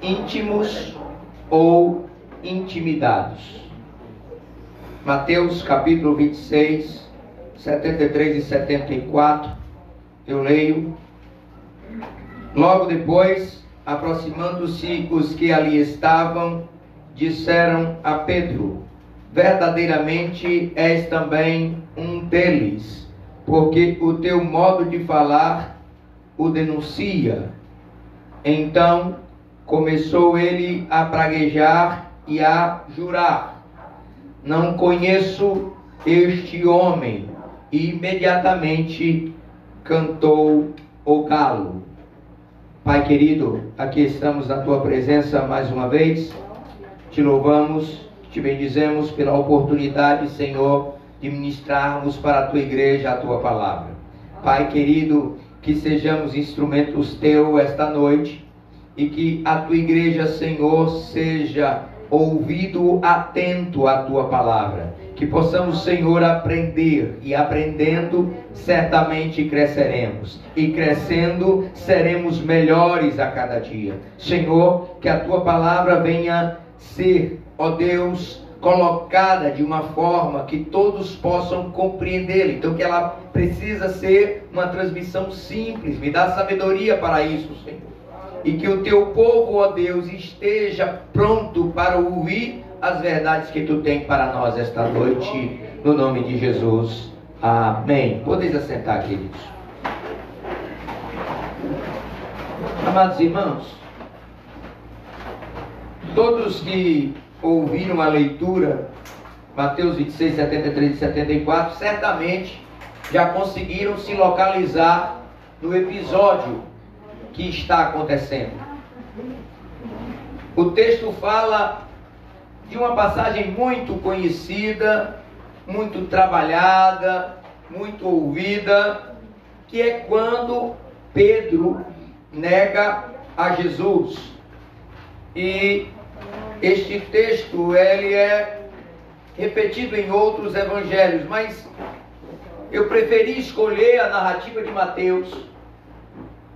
íntimos ou intimidados. Mateus capítulo 26, 73 e 74, eu leio. Logo depois, aproximando-se os que ali estavam, disseram a Pedro: verdadeiramente és também um deles, porque o teu modo de falar o denuncia. Então começou ele a praguejar e a jurar: não conheço este homem. E imediatamente cantou o galo. Pai querido, aqui estamos na tua presença mais uma vez. Te louvamos, te bendizemos pela oportunidade, Senhor, de ministrarmos para a tua igreja a tua palavra. Pai querido, que sejamos instrumentos teus esta noite e que a tua igreja, Senhor, seja ouvido atento à tua palavra. Que possamos, Senhor, aprender, e aprendendo, certamente cresceremos. E crescendo, seremos melhores a cada dia. Senhor, que a tua palavra venha ser, ó Deus, colocada de uma forma que todos possam compreendê-la. Então que ela precisa ser uma transmissão simples. Me dá sabedoria para isso, Senhor. E que o teu povo, ó Deus, esteja pronto para ouvir as verdades que tu tem para nós esta noite, no nome de Jesus. Amém. Podeis assentar, queridos. Amados irmãos, todos que ouviram a leitura, Mateus 26, 73 e 74, certamente já conseguiram se localizar no episódio que está acontecendo. O texto fala de uma passagem muito conhecida, muito trabalhada, muito ouvida, que é quando Pedro nega a Jesus. E este texto ele é repetido em outros evangelhos, mas eu preferi escolher a narrativa de Mateus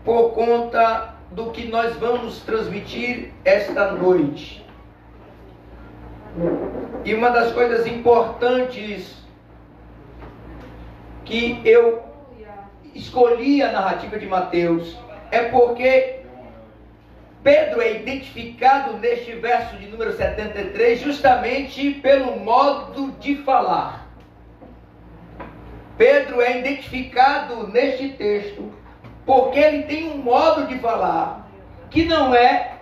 por conta do que nós vamos transmitir esta noite. E uma das coisas importantes que eu escolhi a narrativa de Mateus é porque Pedro é identificado neste verso de número 73 justamente pelo modo de falar. Pedro é identificado neste texto porque ele tem um modo de falar que não é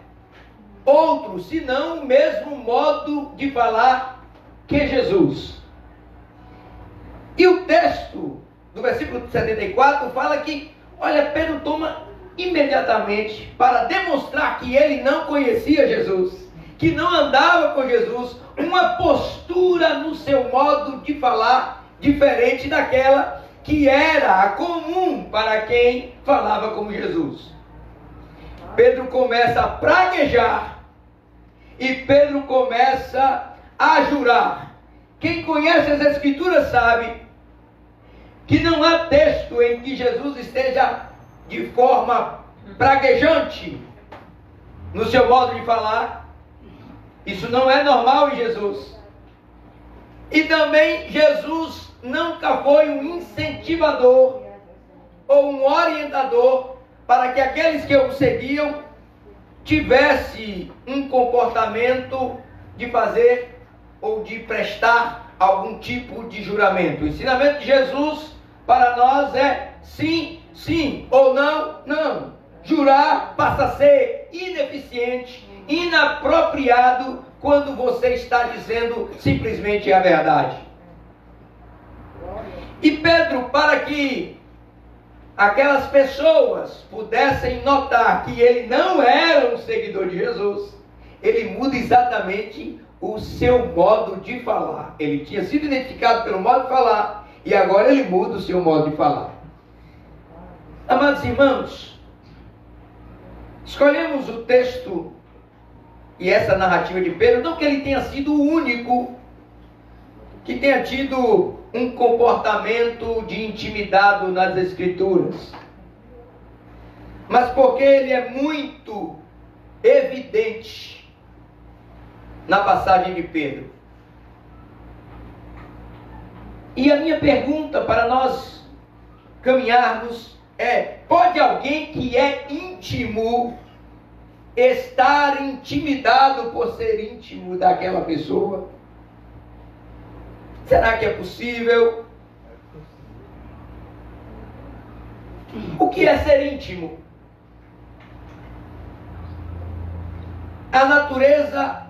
outro, senão o mesmo modo de falar que Jesus. E o texto do versículo 74 fala que, olha, Pedro toma imediatamente para demonstrar que ele não conhecia Jesus, que não andava com Jesus, uma postura no seu modo de falar diferente daquela que era a comum para quem falava como Jesus. Pedro começa a praguejar e Pedro começa a jurar. Quem conhece as Escrituras sabe que não há texto em que Jesus esteja de forma praguejante no seu modo de falar. Isso não é normal em Jesus. E também Jesus nunca foi um incentivador ou um orientador para que aqueles que o seguiam tivesse um comportamento de fazer ou de prestar algum tipo de juramento. O ensinamento de Jesus para nós é sim, sim, ou não, não. Jurar passa a ser ineficiente, inapropriado quando você está dizendo simplesmente a verdade. E Pedro, para que aquelas pessoas pudessem notar que ele não era um seguidor de Jesus, ele muda exatamente o seu modo de falar. Ele tinha sido identificado pelo modo de falar e agora ele muda o seu modo de falar. Amados irmãos, escolhemos o texto e essa narrativa de Pedro, não que ele tenha sido o único que tenha tido um comportamento de intimidado nas Escrituras, mas porque ele é muito evidente na passagem de Pedro. E a minha pergunta para nós caminharmos é: pode alguém que é íntimo estar intimidado por ser íntimo daquela pessoa? Será que é possível? O que é ser íntimo? A natureza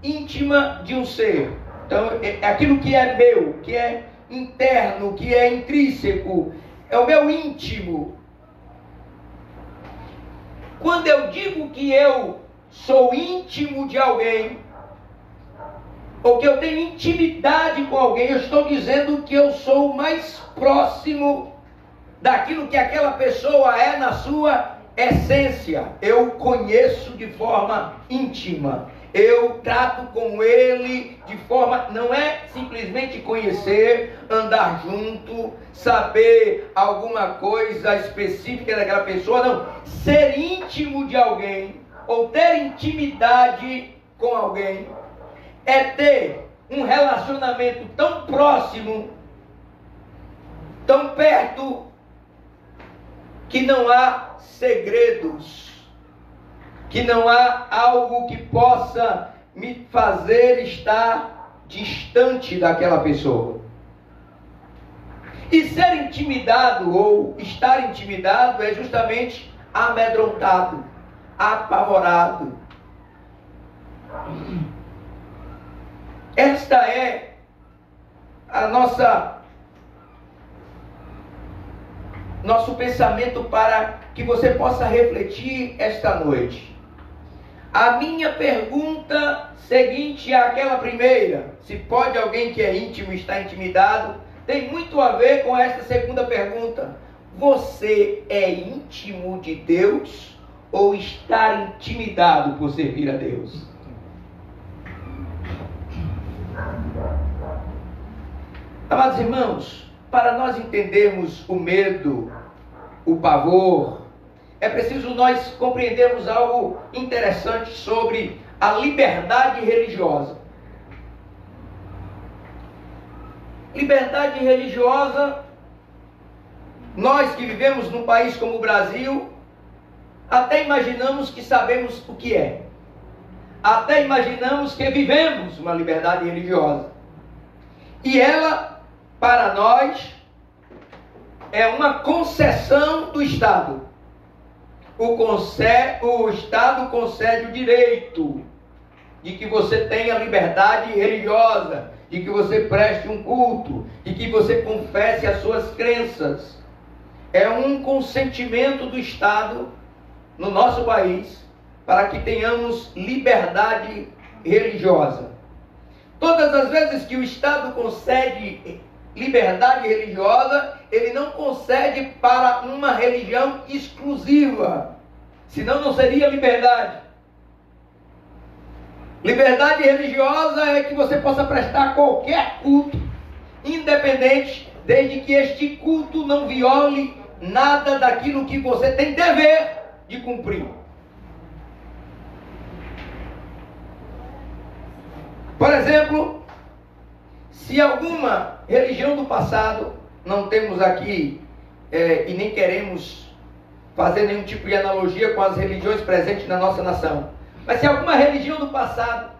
íntima de um ser. Então, é aquilo que é meu, que é interno, que é intrínseco, é o meu íntimo. Quando eu digo que eu sou íntimo de alguém, ou que eu tenho intimidade com alguém, eu estou dizendo que eu sou mais próximo daquilo que aquela pessoa é na sua essência. Eu conheço de forma íntima. Eu trato com ele de forma, não é simplesmente conhecer, andar junto, saber alguma coisa específica daquela pessoa, não. Ser íntimo de alguém, ou ter intimidade com alguém, é ter um relacionamento tão próximo, tão perto, que não há segredos, que não há algo que possa me fazer estar distante daquela pessoa. E ser intimidado ou estar intimidado é justamente amedrontado, apavorado. Esta é a nosso pensamento para que você possa refletir esta noite. A minha pergunta seguinte àquela primeira, se pode alguém que é íntimo estar intimidado, tem muito a ver com esta segunda pergunta. Você é íntimo de Deus ou está intimidado por servir a Deus? Amados irmãos, para nós entendermos o medo, o pavor, é preciso nós compreendermos algo interessante sobre a liberdade religiosa. Liberdade religiosa, nós que vivemos num país como o Brasil, até imaginamos que sabemos o que é. Até imaginamos que vivemos uma liberdade religiosa. E ela, para nós, é uma concessão do Estado. O Estado concede o direito de que você tenha liberdade religiosa, de que você preste um culto, de que você confesse as suas crenças. É um consentimento do Estado no nosso país para que tenhamos liberdade religiosa. Todas as vezes que o Estado concede liberdade religiosa, ele não concede para uma religião exclusiva, senão não seria liberdade. Liberdade religiosa é que você possa prestar qualquer culto, independente, desde que este culto não viole nada daquilo que você tem dever de cumprir. Por exemplo, se alguma religião do passado, não temos aqui e nem queremos fazer nenhum tipo de analogia com as religiões presentes na nossa nação, mas se alguma religião do passado,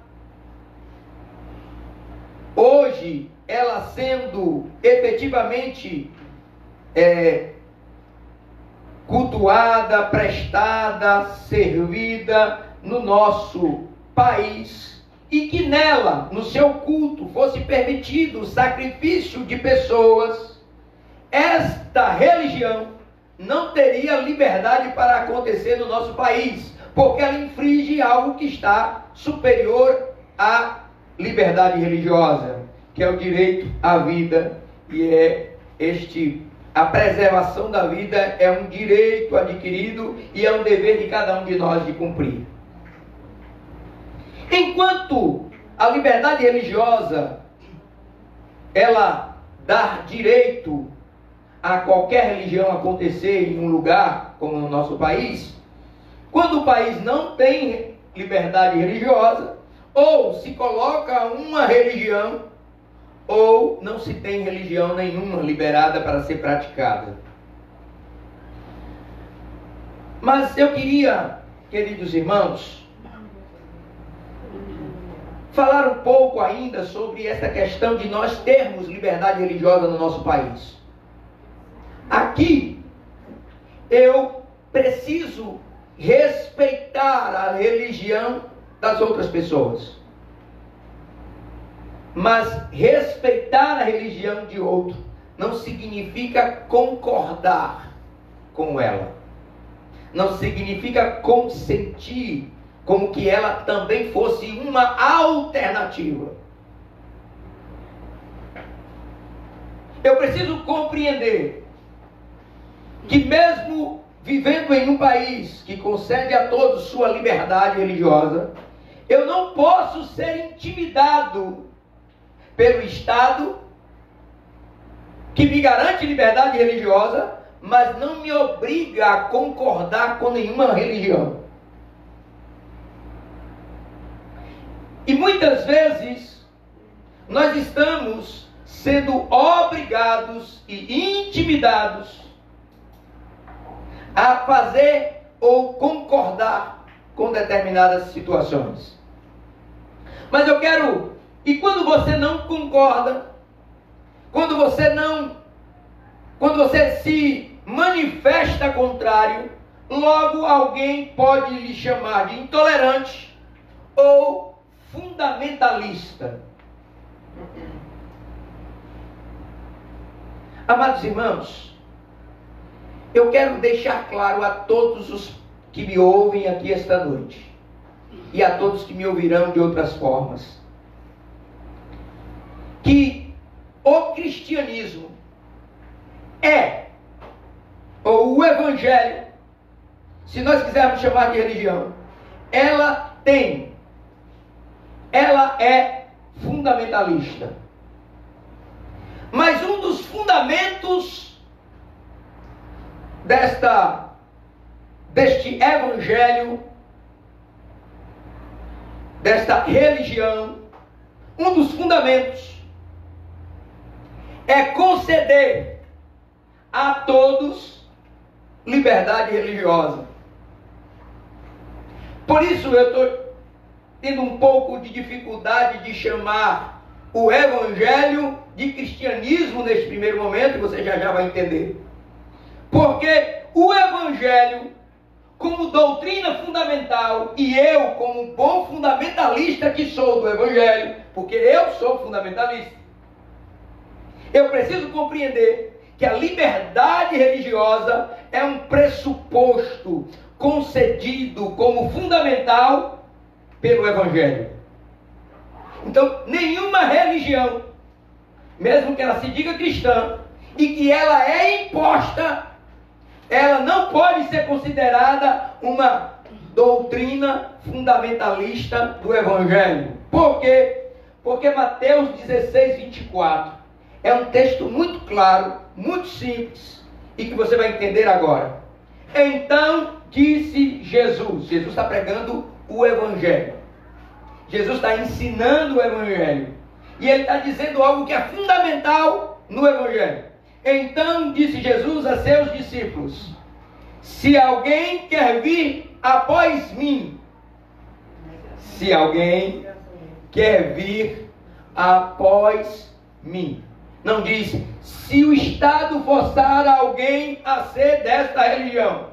hoje, ela sendo efetivamente cultuada, prestada, servida no nosso país, e que nela, no seu culto, fosse permitido o sacrifício de pessoas, esta religião não teria liberdade para acontecer no nosso país, porque ela infringe algo que está superior à liberdade religiosa, que é o direito à vida, e a preservação da vida é um direito adquirido e é um dever de cada um de nós de cumprir. Enquanto a liberdade religiosa, ela dá direito a qualquer religião acontecer em um lugar, como no nosso país, quando o país não tem liberdade religiosa, Ou se coloca uma religião, ou não se tem religião nenhuma liberada para ser praticada. Mas eu queria, queridos irmãos, falar um pouco ainda sobre essa questão de nós termos liberdade religiosa no nosso país. Aqui, eu preciso respeitar a religião das outras pessoas. Mas respeitar a religião de outro não significa concordar com ela. Não significa consentir como que ela também fosse uma alternativa. Eu preciso compreender que mesmo vivendo em um país que concede a todos sua liberdade religiosa, eu não posso ser intimidado pelo Estado, que me garante liberdade religiosa, mas não me obriga a concordar com nenhuma religião. E muitas vezes, nós estamos sendo obrigados e intimidados a fazer ou concordar com determinadas situações. Mas eu quero... E quando você não concorda, quando você se manifesta contrário, logo alguém pode lhe chamar de intolerante ou fundamentalista. Amados irmãos, eu quero deixar claro a todos os que me ouvem aqui esta noite, e a todos que me ouvirão de outras formas, que o cristianismo ou o evangelho, se nós quisermos chamar de religião, ela é fundamentalista. Mas um dos fundamentos deste evangelho, desta religião, um dos fundamentos é conceder a todos liberdade religiosa. Por isso eu estou tendo um pouco de dificuldade de chamar o evangelho de cristianismo neste primeiro momento, e você já vai entender. Porque o evangelho, como doutrina fundamental, e eu, como bom fundamentalista que sou do evangelho, porque eu sou fundamentalista, eu preciso compreender que a liberdade religiosa é um pressuposto concedido como fundamental pelo evangelho. Então, nenhuma religião, mesmo que ela se diga cristã, e que ela é imposta, ela não pode ser considerada uma doutrina fundamentalista do evangelho. Por quê? Porque Mateus 16, 24 é um texto muito claro, muito simples, e que você vai entender agora. Então disse Jesus está pregando o evangelho, Jesus está ensinando o evangelho, e ele está dizendo algo que é fundamental no evangelho. Então disse Jesus a seus discípulos: se alguém quer vir após mim, se alguém quer vir após mim. Não diz, se o Estado forçar alguém a ser desta religião,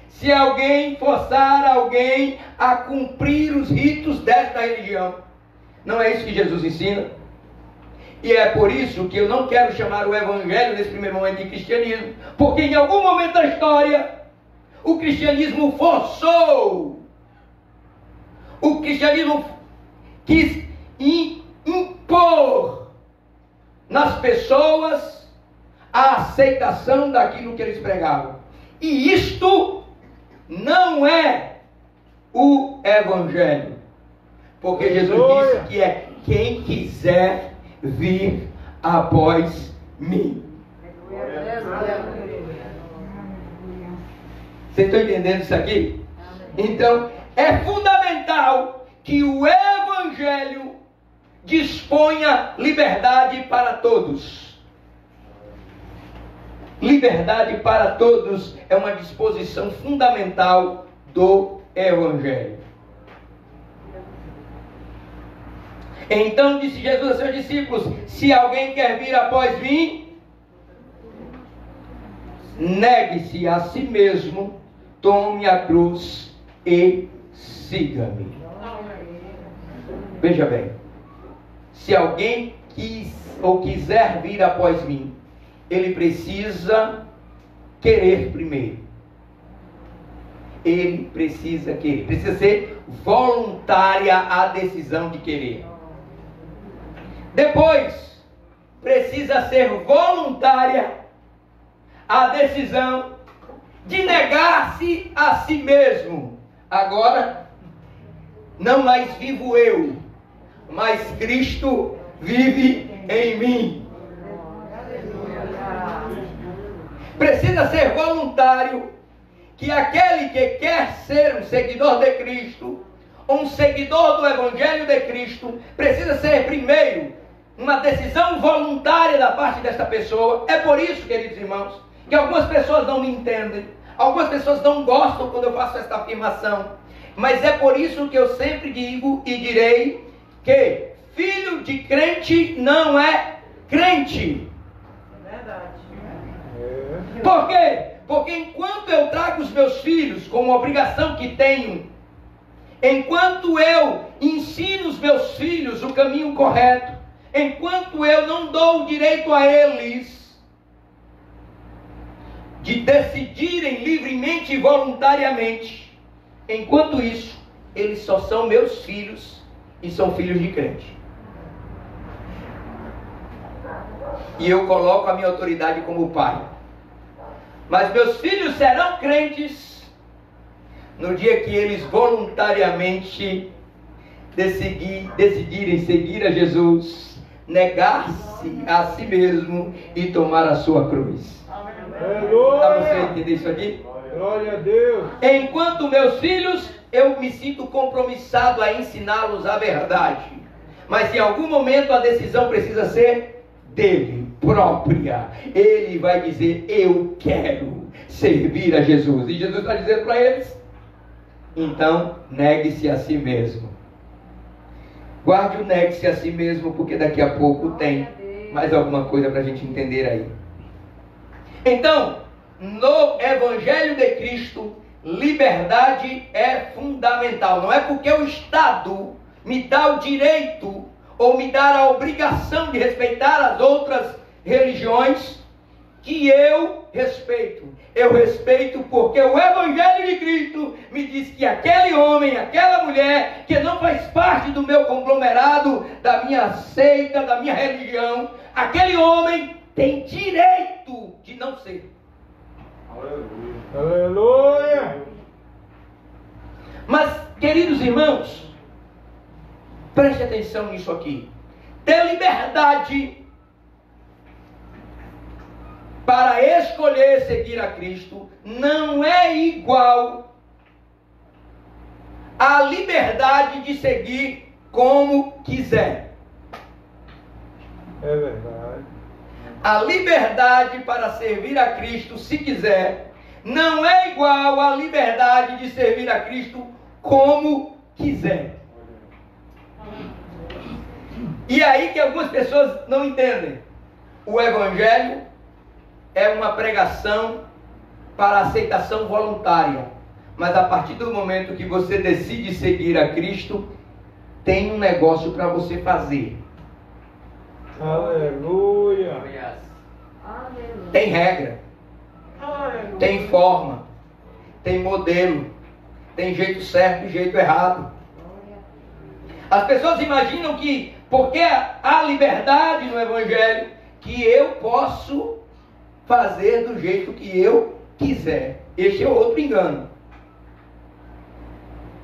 se alguém forçar alguém a cumprir os ritos desta religião. Não é isso que Jesus ensina. E é por isso que eu não quero chamar o evangelho nesse primeiro momento de cristianismo, porque em algum momento da história o cristianismo forçou, o cristianismo quis impor nas pessoas a aceitação daquilo que eles pregavam. E isto não é o evangelho, porque Jesus disse que é quem quiser vir após mim. Vocês estão entendendo isso aqui? Então, é fundamental que o evangelho disponha liberdade para todos. Liberdade para todos é uma disposição fundamental do Evangelho. Então disse Jesus a seus discípulos: se alguém quer vir após mim, negue-se a si mesmo, tome a cruz e siga-me. Veja bem, se alguém quiser vir após mim, ele precisa querer primeiro. Ele precisa querer. Precisa ser voluntária a decisão de querer. Depois, precisa ser voluntária a decisão de negar-se a si mesmo. Agora, não mais vivo eu, mas Cristo vive em mim. Precisa ser voluntário que aquele que quer ser um seguidor de Cristo, um seguidor do Evangelho de Cristo, precisa ser primeiro uma decisão voluntária da parte desta pessoa. É por isso, queridos irmãos, que algumas pessoas não me entendem, algumas pessoas não gostam quando eu faço esta afirmação, mas é por isso que eu sempre digo e direi que filho de crente não é crente. Verdade. Por quê? Porque enquanto eu trago os meus filhos como obrigação que tenho, enquanto eu ensino os meus filhos o caminho correto, enquanto eu não dou o direito a eles de decidirem livremente e voluntariamente, enquanto isso, eles só são meus filhos e são filhos de crente. E eu coloco a minha autoridade como pai. Mas meus filhos serão crentes no dia que eles voluntariamente decidirem seguir a Jesus, negar-se a si mesmo e tomar a sua cruz. Aleluia. Para você entender isso aqui? Glória a Deus. Enquanto meus filhos, eu me sinto compromissado a ensiná-los a verdade. Mas em algum momento a decisão precisa ser dele, própria. Ele vai dizer: eu quero servir a Jesus. E Jesus está dizendo para eles: então negue-se a si mesmo. Guarde o negue-se a si mesmo, porque daqui a pouco tem mais alguma coisa para a gente entender aí. Então, no Evangelho de Cristo, liberdade é fundamental. Não é porque o Estado me dá o direito ou me dá a obrigação de respeitar as outras religiões que eu respeito. Eu respeito porque o Evangelho de Cristo me diz que aquele homem, aquela mulher que não faz parte do meu conglomerado, da minha seita, da minha religião, aquele homem tem direito de não ser. Aleluia. Mas, queridos irmãos, preste atenção nisso aqui. Ter liberdade para escolher seguir a Cristo não é igual à liberdade de seguir como quiser. É verdade. A liberdade para servir a Cristo, se quiser, não é igual à liberdade de servir a Cristo como quiser. E aí que algumas pessoas não entendem. O Evangelho é uma pregação para aceitação voluntária. Mas a partir do momento que você decide seguir a Cristo, tem um negócio para você fazer. Aleluia. Tem regra, Aleluia. tem forma, tem modelo, tem jeito certo e jeito errado. As pessoas imaginam que, porque há liberdade no Evangelho, que eu posso fazer do jeito que eu quiser. Este é outro engano.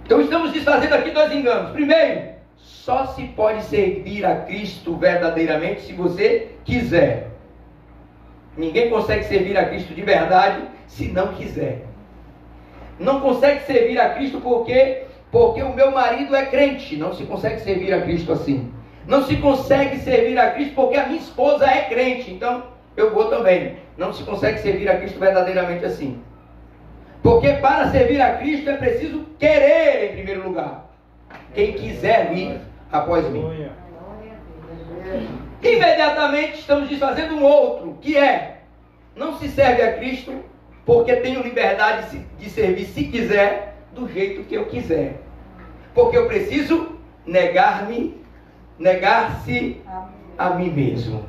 Então estamos desfazendo aqui dois enganos. Primeiro, só se pode servir a Cristo verdadeiramente se você quiser. Ninguém consegue servir a Cristo de verdade se não quiser. Não consegue servir a Cristo porque o meu marido é crente. Não se consegue servir a Cristo assim. Não se consegue servir a Cristo porque a minha esposa é crente, então eu vou também. Não se consegue servir a Cristo verdadeiramente assim. Porque para servir a Cristo é preciso querer em primeiro lugar. Quem quiser vir após mim. Imediatamente estamos desfazendo um outro, que é: não se serve a Cristo porque tenho liberdade de servir, se quiser, do jeito que eu quiser. Porque eu preciso negar-se a mim mesmo.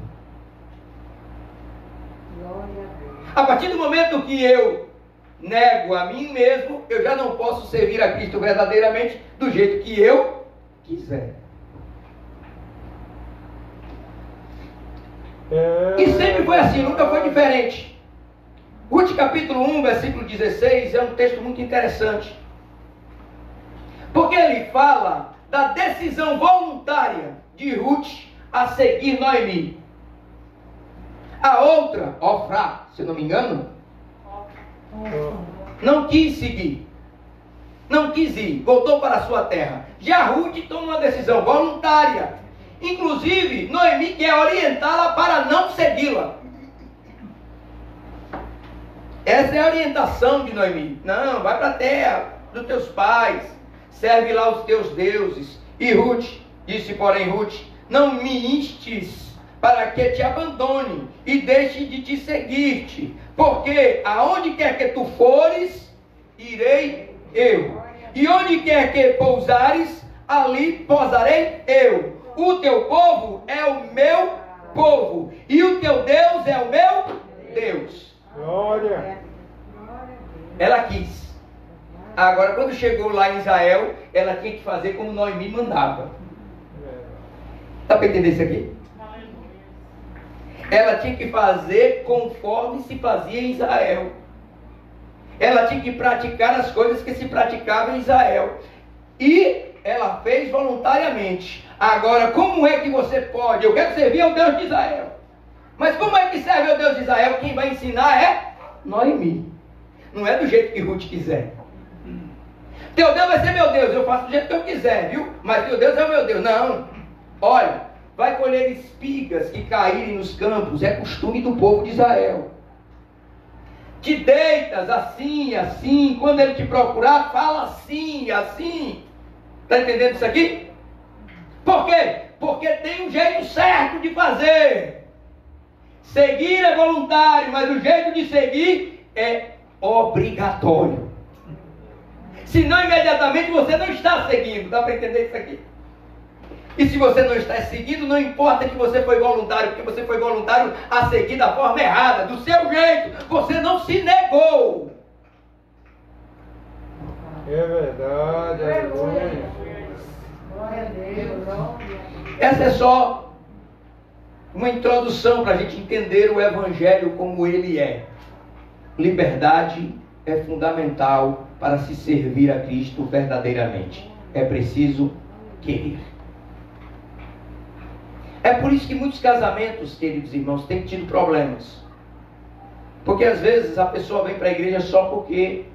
A partir do momento que eu nego a mim mesmo, eu já não posso servir a Cristo verdadeiramente do jeito que eu quiser. E sempre foi assim, nunca foi diferente. Ruth capítulo 1, versículo 16, é um texto muito interessante. Porque ele fala da decisão voluntária de Ruth a seguir Noemi. A outra, Ofrá, se não me engano, não quis seguir. Não quis ir, voltou para a sua terra. Já Ruth toma uma decisão voluntária. Inclusive, Noemi quer orientá-la para não segui-la. Essa é a orientação de Noemi. Não, vai para a terra dos teus pais, serve lá os teus deuses. E Ruth, disse porém Ruth, não me instes para que te abandone e deixe de te seguir-te, porque aonde quer que tu fores, irei eu, e onde quer que pousares, ali pousarei eu. O teu povo é o meu povo, e o teu Deus é o meu Deus. Glória. Ela quis. Agora, quando chegou lá em Israel, ela tinha que fazer como Noemi mandava. Está para entender isso aqui? Ela tinha que fazer conforme se fazia em Israel. Ela tinha que praticar as coisas que se praticavam em Israel. E ela fez voluntariamente. Agora, como é que você pode? Eu quero servir ao Deus de Israel. Mas como é que serve ao Deus de Israel? Quem vai ensinar é Noemi. Não é do jeito que Ruth quiser. Teu Deus vai ser meu Deus, eu faço do jeito que eu quiser, viu? Mas teu Deus é o meu Deus. Não. Olha, vai colher espigas que caírem nos campos, é costume do povo de Israel. Te deitas assim, assim, quando ele te procurar, fala assim, assim. Está entendendo isso aqui? Por quê? Porque tem um jeito certo de fazer. Seguir é voluntário, mas o jeito de seguir é obrigatório. Senão, imediatamente você não está seguindo. Dá para entender isso aqui? E se você não está seguindo, não importa que você foi voluntário, porque você foi voluntário a seguir da forma errada, do seu jeito. Você não se negou. É verdade, aleluia. Glória a Deus. Essa é só uma introdução para a gente entender o Evangelho como ele é. Liberdade é fundamental para se servir a Cristo verdadeiramente. É preciso querer. É por isso que muitos casamentos, queridos irmãos, têm tido problemas. Porque às vezes a pessoa vem para a igreja só porque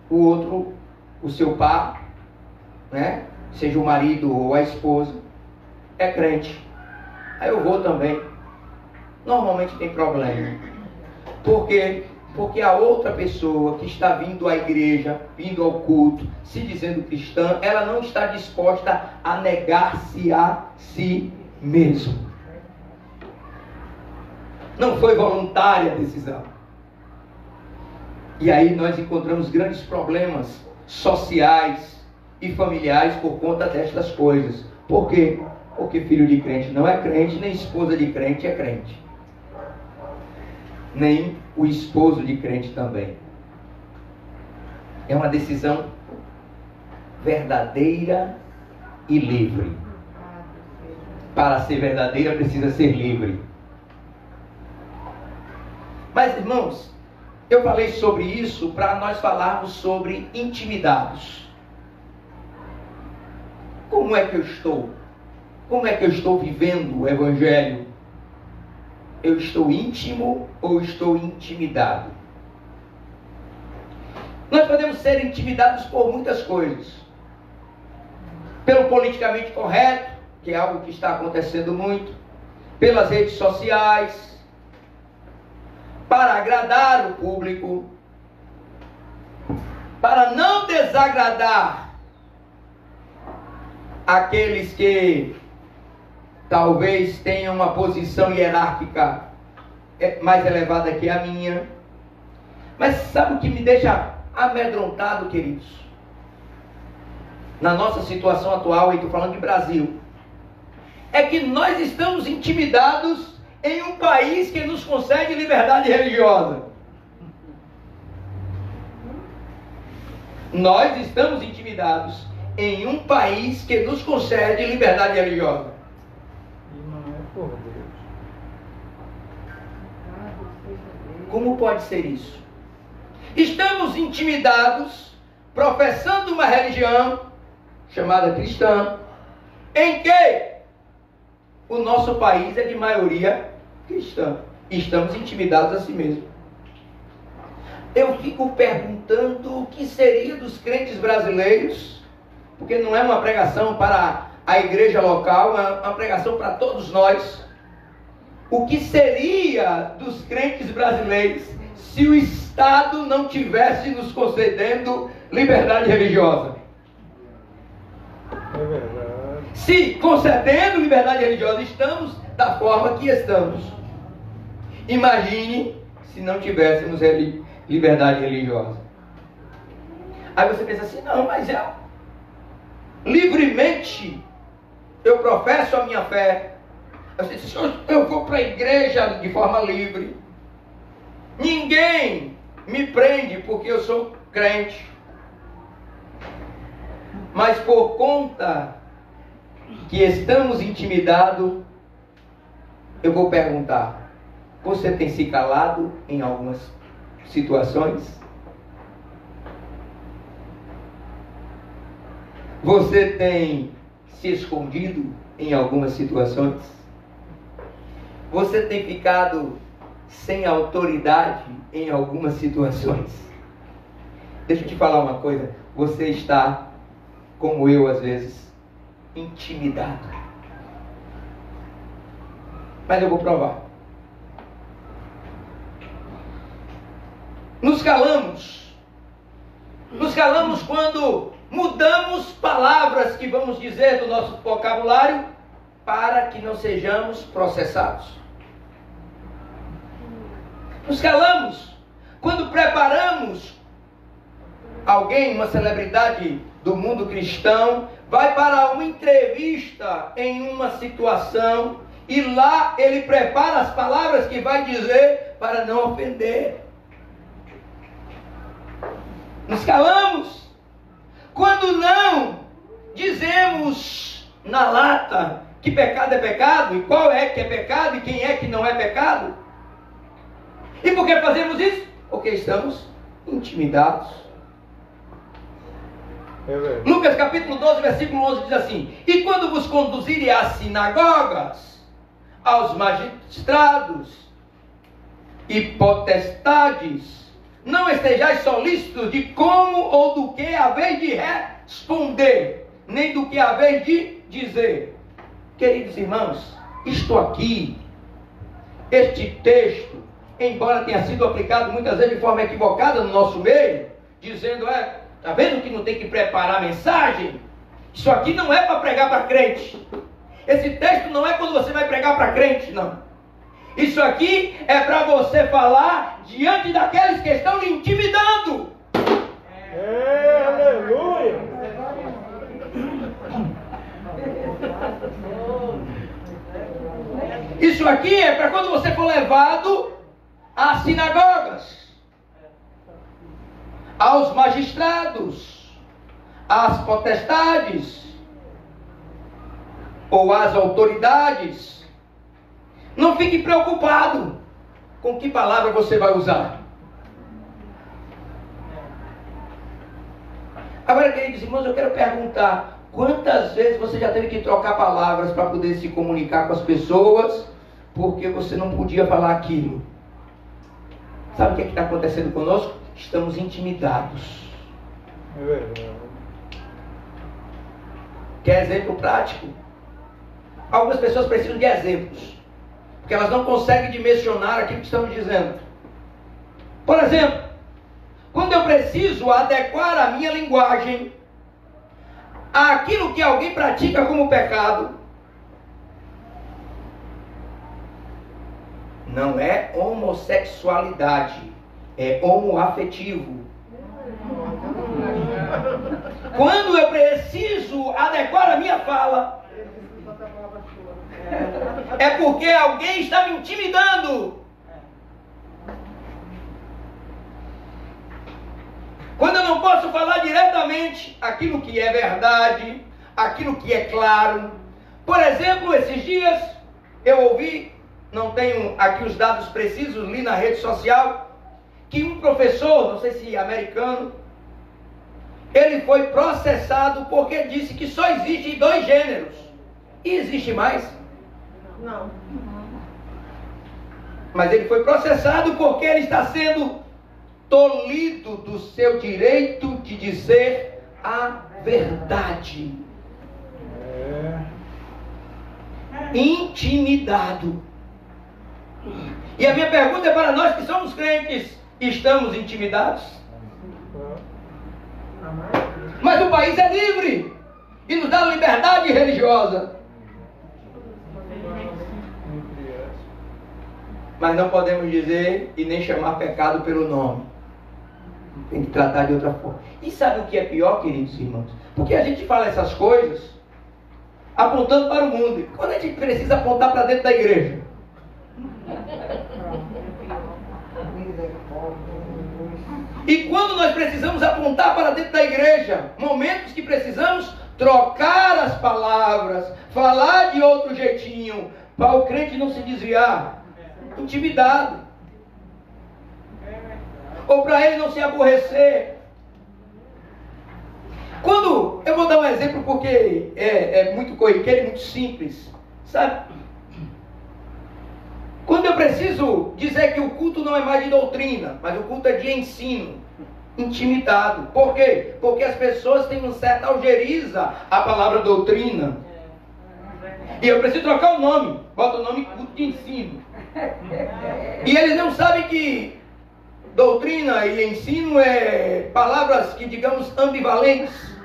o outro, o seu par, né, seja o marido ou a esposa, é crente. Aí eu vou também. Normalmente tem problema. Por quê? Porque a outra pessoa que está vindo à igreja, vindo ao culto, se dizendo cristã, ela não está disposta a negar-se a si mesmo. Não foi voluntária a decisão. E aí nós encontramos grandes problemas sociais e familiares por conta destas coisas. Por quê? Porque filho de crente não é crente, nem esposa de crente é crente. Nem o esposo de crente também. É uma decisão verdadeira e livre. Para ser verdadeira precisa ser livre. Mas irmãos, eu falei sobre isso para nós falarmos sobre intimidades. Como é que eu estou? Como é que eu estou vivendo o Evangelho? Eu estou íntimo ou estou intimidado? Nós podemos ser intimidados por muitas coisas. Pelo politicamente correto, que é algo que está acontecendo muito, pelas redes sociais, para agradar o público, para não desagradar aqueles que talvez tenham uma posição hierárquica mais elevada que a minha. Mas sabe o que me deixa amedrontado, queridos? Na nossa situação atual, e estou falando de Brasil, é que nós estamos intimidados em um país que nos concede liberdade religiosa. Nós estamos intimidados em um país que nos concede liberdade religiosa. E não é por Deus. Como pode ser isso? Estamos intimidados, professando uma religião chamada cristã, em que o nosso país é de maioria cristã. Estamos intimidados a si mesmo. Eu fico perguntando o que seria dos crentes brasileiros, porque não é uma pregação para a igreja local, é uma pregação para todos nós. O que seria dos crentes brasileiros se o Estado não tivesse nos concedendo liberdade religiosa? É verdade. Se concedendo liberdade religiosa estamos da forma que estamos, imagine se não tivéssemos liberdade religiosa. Aí você pensa assim, não, mas eu livremente eu professo a minha fé, eu vou para a igreja de forma livre, ninguém me prende porque eu sou crente. Mas por conta que estamos intimidados, eu vou perguntar: você tem se calado em algumas situações? Você tem se escondido em algumas situações? Você tem ficado sem autoridade em algumas situações? Deixa eu te falar uma coisa. Você está, como eu às vezes, intimidado. Mas eu vou provar. Nos calamos quando mudamos palavras que vamos dizer do nosso vocabulário para que não sejamos processados. Nos calamos quando preparamos alguém, uma celebridade do mundo cristão, vai para uma entrevista em uma situação e lá ele prepara as palavras que vai dizer para não ofender. Nos calamos quando não dizemos na lata que pecado é pecado, e qual é que é pecado e quem é que não é pecado. E por que fazemos isso? Porque estamos intimidados. Lucas capítulo 12, versículo 11 diz assim: e quando vos conduzirem às sinagogas, aos magistrados e potestades, não estejais solícitos de como ou do que haveis de responder, nem do que haveis de dizer. Queridos irmãos, isto aqui, este texto, embora tenha sido aplicado muitas vezes de forma equivocada no nosso meio, dizendo, está vendo que não tem que preparar a mensagem? Isso aqui não é para pregar para crente. Esse texto não é quando você vai pregar para crente, não. Isso aqui é para você falar diante daqueles que estão lhe intimidando. Aleluia! Isso aqui é para quando você for levado às sinagogas, aos magistrados, às potestades ou às autoridades. Não fique preocupado com que palavra você vai usar. Agora, queridos irmãos, eu quero perguntar: quantas vezes você já teve que trocar palavras para poder se comunicar com as pessoas, porque você não podia falar aquilo? Sabe o que está acontecendo conosco? Estamos intimidados. É verdade. Quer exemplo prático? Algumas pessoas precisam de exemplos, porque elas não conseguem dimensionar aquilo que estamos dizendo. Por exemplo, quando eu preciso adequar a minha linguagem àquilo que alguém pratica como pecado, não é homossexualidade, é homoafetivo. Quando eu preciso adequar a minha fala, é porque alguém está me intimidando. Quando eu não posso falar diretamente aquilo que é verdade, aquilo que é claro. Por exemplo, esses dias eu ouvi, não tenho aqui os dados precisos, li na rede social, que um professor, não sei se americano, ele foi processado porque disse que só existem 2 gêneros. E existe mais? Não. Mas ele foi processado porque ele está sendo tolhido do seu direito de dizer a verdade. Intimidado. E a minha pergunta é para nós que somos crentes: estamos intimidados? Mas o país é livre e nos dá liberdade religiosa. Mas não podemos dizer e nem chamar pecado pelo nome. Tem que tratar de outra forma. E sabe o que é pior, queridos irmãos? Porque a gente fala essas coisas apontando para o mundo. E quando a gente precisa apontar para dentro da igreja? E quando nós precisamos apontar para dentro da igreja, momentos que precisamos trocar as palavras, falar de outro jeitinho, para o crente não se desviar, intimidado, ou para ele não se aborrecer. Quando, eu vou dar um exemplo porque é muito corriqueiro e muito simples, sabe? Quando eu preciso dizer que o culto não é mais de doutrina, mas o culto é de ensino, intimidado. Por quê? Porque as pessoas têm uma certa algeriza à palavra doutrina. E eu preciso trocar o nome, bota o nome culto de ensino. E eles não sabem que doutrina e ensino é palavras que, digamos, ambivalentes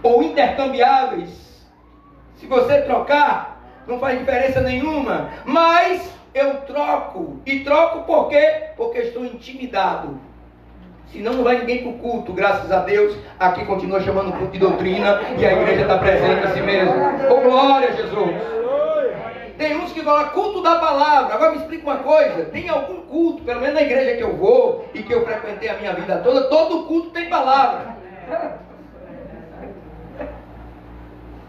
ou intercambiáveis. Se você trocar, não faz diferença nenhuma. Mas eu troco. E troco por quê? Porque estou intimidado. Senão não vai ninguém para o culto. Graças a Deus, aqui continua chamando culto de doutrina e a igreja está presente a si mesmo. Oh, glória a Jesus! Tem uns que falam culto da palavra. Agora me explica uma coisa. Tem algum culto, pelo menos na igreja que eu vou e que eu frequentei a minha vida toda, todo culto tem palavra.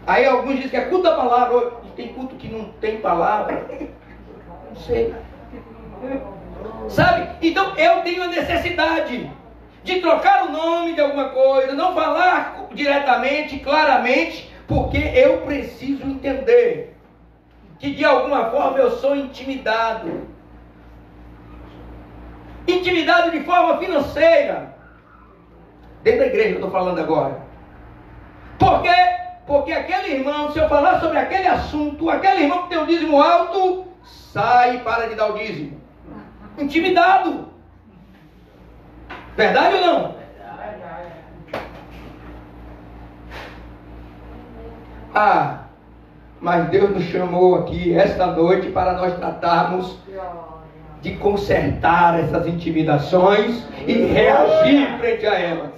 Aí alguns dizem que é culto da palavra. Tem culto que não tem palavra. Não sei. Sabe? Então eu tenho a necessidade de trocar o nome de alguma coisa, não falar diretamente, claramente, porque eu preciso entender que de alguma forma eu sou intimidado. Intimidado de forma financeira. Dentro da igreja eu estou falando agora. Por quê? Porque aquele irmão, se eu falar sobre aquele assunto, aquele irmão que tem um dízimo alto, sai e para de dar o dízimo. Intimidado. Verdade ou não? Ah, mas Deus nos chamou aqui esta noite para nós tratarmos de consertar essas intimidações e reagir frente a elas.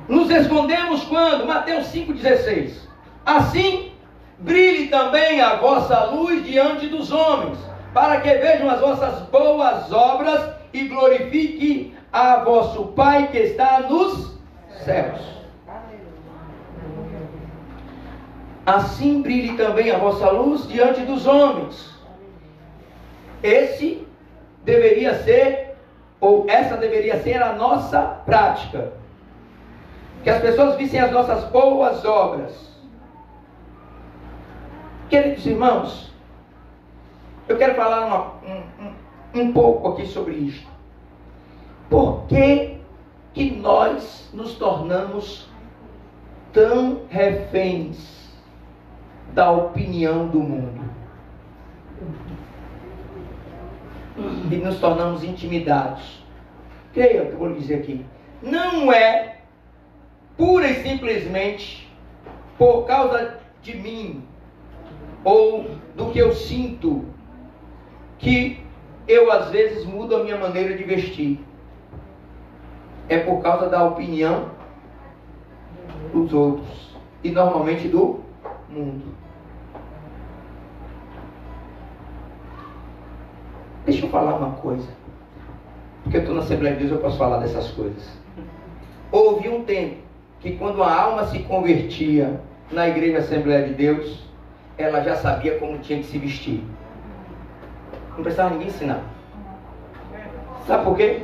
Nos escondemos quando? Mateus 5,16. Assim, brilhe também a vossa luz diante dos homens, para que vejam as vossas boas obras e glorifique a vosso Pai que está nos céus. Assim brilhe também a vossa luz diante dos homens. Esse deveria ser, ou essa deveria ser a nossa prática. Que as pessoas vissem as nossas boas obras. Queridos irmãos, eu quero falar um pouco aqui sobre isto. Por que nós nos tornamos tão reféns da opinião do mundo. E nos tornamos intimidados. Creia o que eu vou lhe dizer aqui. Não é pura e simplesmente por causa de mim ou do que eu sinto que eu às vezes mudo a minha maneira de vestir. É por causa da opinião dos outros e normalmente do mundo. Deixa eu falar uma coisa, porque eu estou na Assembleia de Deus, eu posso falar dessas coisas. Houve um tempo que quando a alma se convertia na Igreja Assembleia de Deus, ela já sabia como tinha que se vestir. Não precisava ninguém ensinar. Sabe por quê?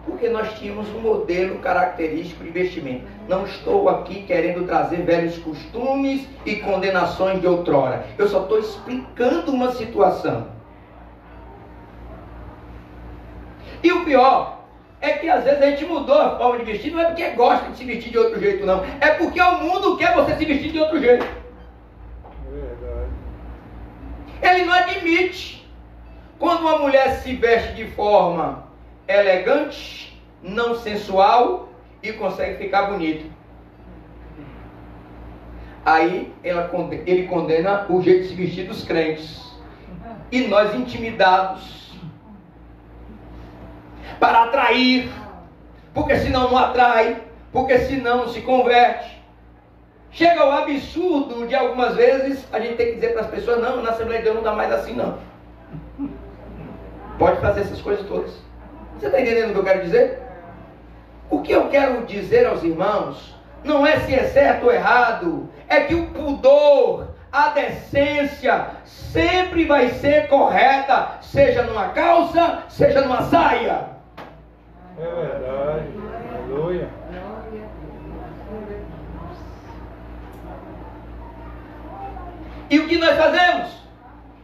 Porque nós tínhamos um modelo característico de vestimento. Não estou aqui querendo trazer velhos costumes e condenações de outrora. Eu só estou explicando uma situação. E o pior é que às vezes a gente mudou a forma de vestir, não é porque gosta de se vestir de outro jeito, não. É porque o mundo quer você se vestir de outro jeito. Verdade. Ele não admite quando uma mulher se veste de forma elegante, não sensual e consegue ficar bonito. Aí ele condena o jeito de se vestir dos crentes. E nós intimidados para atrair, porque senão não atrai, porque senão não se converte. Chega ao absurdo de algumas vezes a gente tem que dizer para as pessoas: não, na Assembleia de Deus não dá mais assim não. Pode fazer essas coisas todas. Você está entendendo o que eu quero dizer? O que eu quero dizer aos irmãos não é se é certo ou errado, é que o pudor, a decência sempre vai ser correta, seja numa calça, seja numa saia. É verdade. Aleluia. E o que nós fazemos?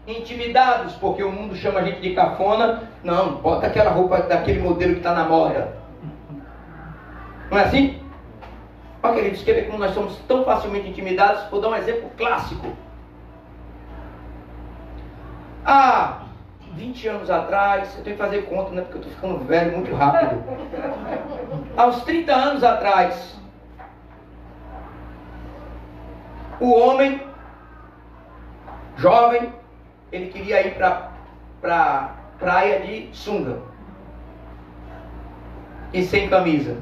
Intimidados, porque o mundo chama a gente de cafona. Não, bota aquela roupa daquele modelo que está na moda. Não é assim? Olha, queridos, quer ver como nós somos tão facilmente intimidados? Vou dar um exemplo clássico. Há 20 anos atrás, eu tenho que fazer conta, né? Porque eu estou ficando velho muito rápido. Há uns 30 anos atrás, o homem jovem, ele queria ir para praia de sunga e sem camisa.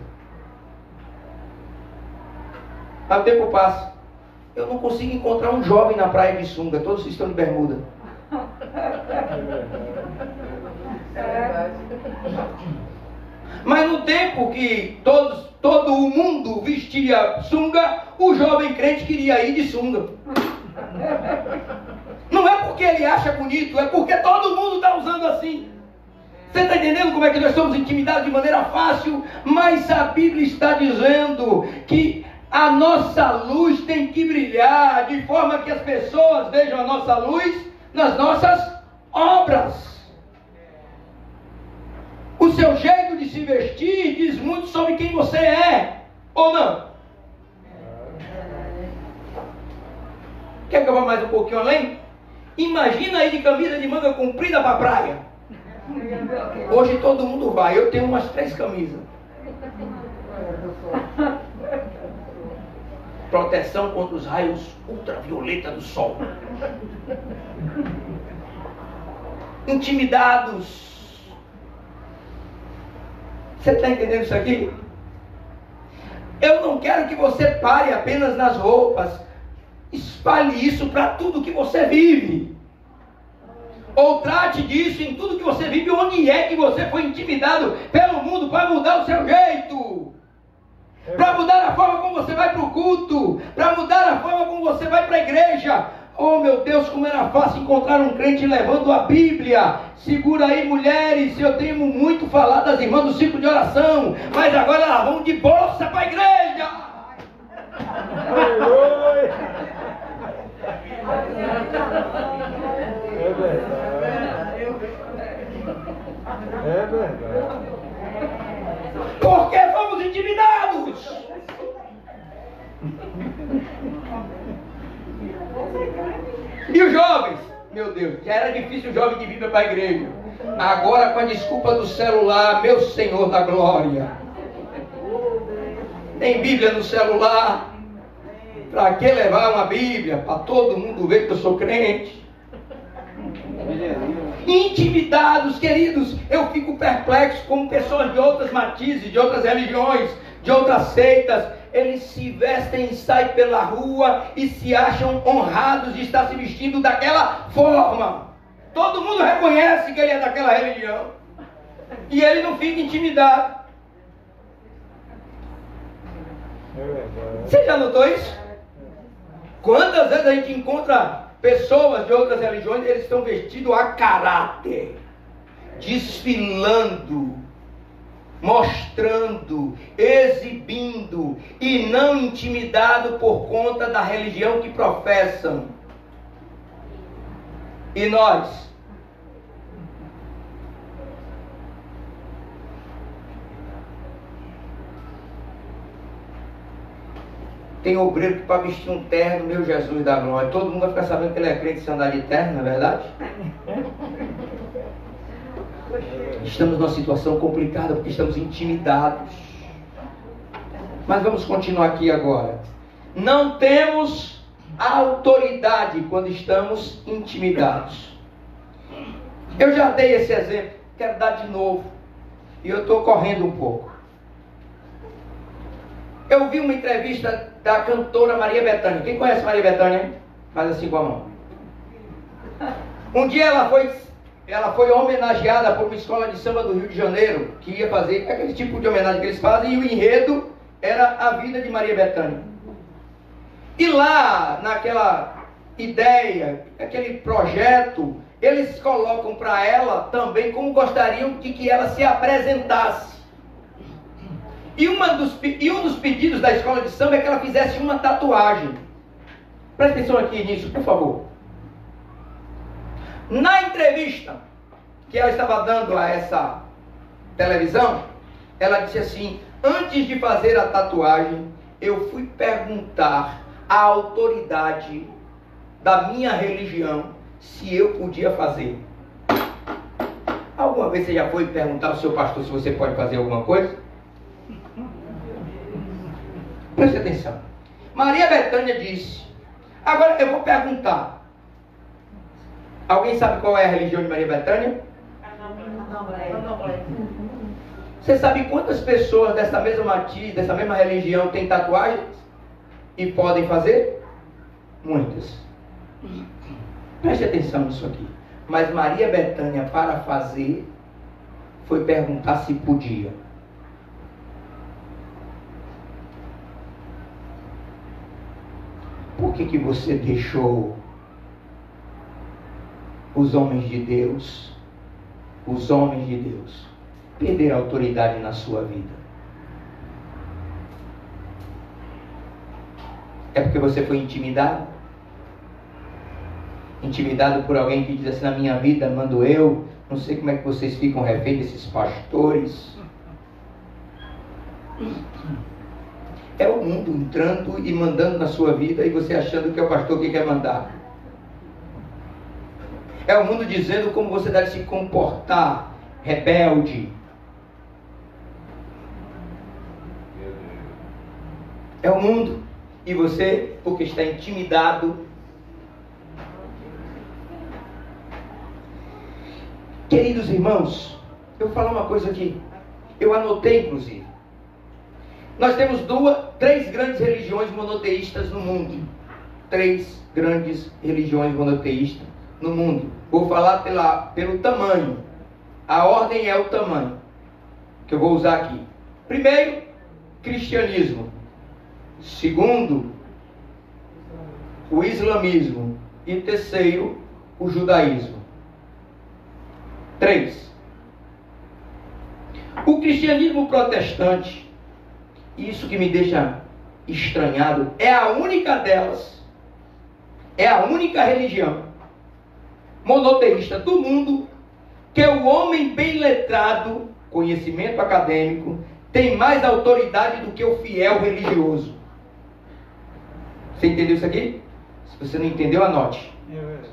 Aí o tempo passa, eu não consigo encontrar um jovem na praia de sunga, todos estão de bermuda. Mas no tempo que todo o mundo vestia sunga, o jovem crente queria ir de sunga. Não é porque ele acha bonito, é porque todo mundo está usando assim. Você está entendendo como é que nós somos intimidados de maneira fácil? Mas a Bíblia está dizendo que a nossa luz tem que brilhar de forma que as pessoas vejam a nossa luz nas nossas obras. O seu jeito de se vestir diz muito sobre quem você é, ou não? Quer que eu vá mais um pouquinho além? Imagina aí de camisa de manga comprida para a praia. Hoje todo mundo vai, eu tenho umas 3 camisas. Proteção contra os raios ultravioleta do sol. Intimidados. Você está entendendo isso aqui? Eu não quero que você pare apenas nas roupas. Espalhe isso para tudo que você vive. Ou trate disso em tudo que você vive. Onde é que você foi intimidado pelo mundo para mudar o seu jeito? Para mudar a forma como você vai para o culto, para mudar a forma como você vai para a igreja. Oh meu Deus, como era fácil encontrar um crente levando a Bíblia. Segura aí, mulheres, eu tenho muito falado das irmãs do ciclo de oração, mas agora elas vão de bolsa para a igreja. Aleluia. É verdade. É verdade. Porque fomos intimidados. E os jovens? Meu Deus, já era difícil o jovem de vir para a igreja. Agora com a desculpa do celular, meu Senhor da glória. Tem Bíblia no celular. Para que levar uma Bíblia? Para todo mundo ver que eu sou crente. Intimidados, queridos, eu fico perplexo como pessoas de outras matizes, de outras religiões, de outras seitas, eles se vestem e saem pela rua e se acham honrados de estar se vestindo daquela forma. Todo mundo reconhece que ele é daquela religião e ele não fica intimidado. Você já notou isso? Quantas vezes a gente encontra pessoas de outras religiões, eles estão vestidos a caráter, desfilando, mostrando, exibindo, e não intimidado por conta da religião que professam. E nós? Tem obreiro que para vestir um terno, meu Jesus da glória, todo mundo vai ficar sabendo que ele é crente se andar de terno, não é verdade? Estamos numa situação complicada porque estamos intimidados. Mas vamos continuar aqui agora. Não temos autoridade quando estamos intimidados. Eu já dei esse exemplo, quero dar de novo. E eu estou correndo um pouco. Eu vi uma entrevista da cantora Maria Bethânia. Quem conhece Maria Bethânia? Faz assim com a mão. Um dia ela foi homenageada por uma escola de samba do Rio de Janeiro, que ia fazer aquele tipo de homenagem que eles fazem, e o enredo era a vida de Maria Bethânia. E lá, naquela ideia, aquele projeto, eles colocam para ela também como gostariam de que ela se apresentasse. E um dos pedidos da escola de samba é que ela fizesse uma tatuagem. Presta atenção aqui nisso, por favor. Na entrevista que ela estava dando a essa televisão, ela disse assim: antes de fazer a tatuagem, eu fui perguntar à autoridade da minha religião se eu podia fazer. Alguma vez você já foi perguntar ao seu pastor se você pode fazer alguma coisa? Preste atenção. Maria Bethânia disse: agora eu vou perguntar. Alguém sabe qual é a religião de Maria Bethânia? Você sabe quantas pessoas dessa mesma matiz, dessa mesma religião têm tatuagens? E podem fazer? Muitas. Preste atenção nisso aqui. Mas Maria Bethânia, para fazer, foi perguntar se podia. Por que você deixou os homens de Deus, perder a autoridade na sua vida? É porque você foi intimidado? Intimidado por alguém que diz assim: na minha vida mando eu, não sei como é que vocês ficam reféns desses pastores. É o mundo entrando e mandando na sua vida e você achando que é o pastor que quer mandar. É o mundo dizendo como você deve se comportar, rebelde. É o mundo. E você, porque está intimidado. Queridos irmãos, eu vou falar uma coisa aqui. Eu anotei, inclusive. Nós temos três grandes religiões monoteístas no mundo. Três grandes religiões monoteístas no mundo. Vou falar pelo tamanho. A ordem é o tamanho que eu vou usar aqui. Primeiro, cristianismo. Segundo, o islamismo. E terceiro, o judaísmo. 3. O cristianismo protestante, isso que me deixa estranhado, é a única delas, é a única religião monoteísta do mundo que o homem bem letrado, conhecimento acadêmico, tem mais autoridade do que o fiel religioso. Você entendeu isso aqui? Se você não entendeu, anote. É verdade.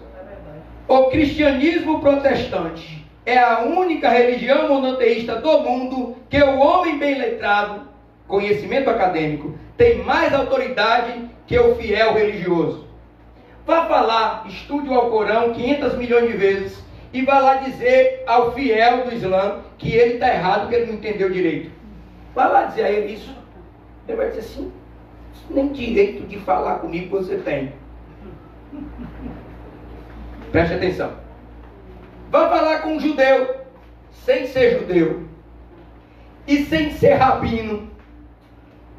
O cristianismo protestante é a única religião monoteísta do mundo que o homem bem letrado, conhecimento acadêmico, tem mais autoridade que o fiel religioso. Vá falar, estude o Alcorão 500 milhões de vezes e vá lá dizer ao fiel do Islã que ele está errado, que ele não entendeu direito. Vá lá dizer a ele isso. Ele vai dizer assim: nem direito de falar comigo você tem. Preste atenção. Vá falar com um judeu, sem ser judeu, e sem ser rabino,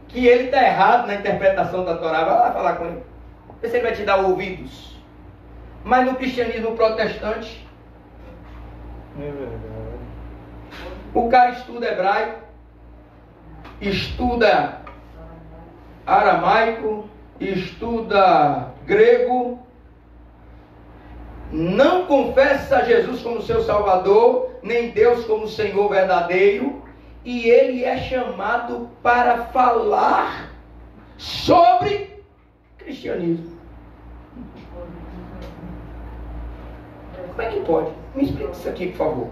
que ele está errado na interpretação da Torá. Vai lá falar com ele. Vê se ele vai te dar ouvidos. Mas no cristianismo protestante, É verdade. o cara estuda hebraico, estuda aramaico, estuda grego, não confessa Jesus como seu Salvador, nem Deus como Senhor verdadeiro, e ele é chamado para falar sobre cristianismo. Como é que pode? Me explica isso aqui, por favor.